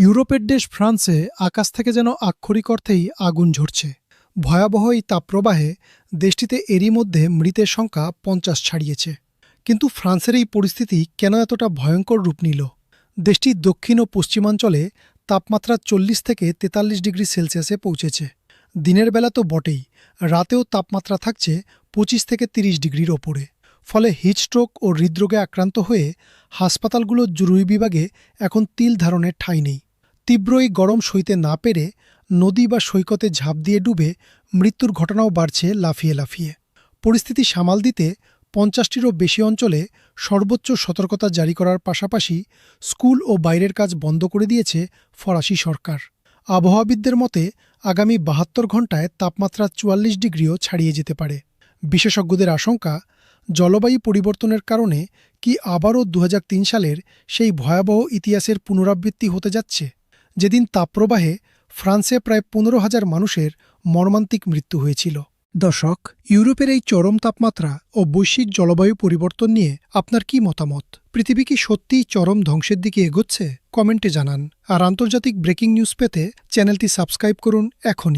ইউরোপের দেশ ফ্রান্সে আকাশ থেকে যেন আক্ষরিক অর্থেই আগুন ঝরছে। ভয়াবহ এই তাপপ্রবাহে দেশটিতে এরই মধ্যে মৃতের সংখ্যা ৫০ ছাড়িয়েছে। কিন্তু ফ্রান্সের এই পরিস্থিতি কেন এতটা ভয়ঙ্কর রূপ নিল? দেশটির দক্ষিণ ও পশ্চিমাঞ্চলে তাপমাত্রা ৪০ থেকে ৪৩ ডিগ্রি সেলসিয়াসে পৌঁছেছে। দিনের বেলা তো বটেই, রাতেও তাপমাত্রা থাকছে ২৫ থেকে ৩০ ডিগ্রির ওপরে। ফলে হিটস্ট্রোক ও হৃদরোগে আক্রান্ত হয়ে হাসপাতালগুলোর জরুরি বিভাগে এখন তিল ধারণের ঠাঁই নেই। তীব্র এই গরম সইতে না পেরে নদী বা সৈকতে ঝাঁপ দিয়ে ডুবে মৃত্যুর ঘটনাও বাড়ছে লাফিয়ে লাফিয়ে। পরিস্থিতি সামাল দিতে ৫০টিরও বেশি অঞ্চলে সর্বোচ্চ সতর্কতা জারি করার পাশাপাশি স্কুল ও বাইরের কাজ বন্ধ করে দিয়েছে ফরাসি সরকার। আবহাওয়াবিদদের মতে আগামী ৭২ ঘণ্টায় তাপমাত্রা ৪৪ ডিগ্রিও ছাড়িয়ে যেতে পারে। বিশেষজ্ঞদের আশঙ্কা, জলবায়ু পরিবর্তনের কারণে কি আবারও ২০০৩ সালের সেই ভয়াবহ ইতিহাসের পুনরাবৃত্তি হতে যাচ্ছে, যেদিন তাপপ্রবাহে ফ্রান্সে প্রায় ১৫,০০০ মানুষের মর্মান্তিক মৃত্যু হয়েছিল। দর্শক, ইউরোপের এই চরম তাপমাত্রা ও বৈশ্বিক জলবায়ু পরিবর্তন নিয়ে আপনার কি মতামত? পৃথিবী কি সত্যিই চরম ধ্বংসের দিকে এগোচ্ছে? কমেন্টে জানান। আর আন্তর্জাতিক ব্রেকিং নিউজ পেতে চ্যানেলটি সাবস্ক্রাইব করুন এখনই।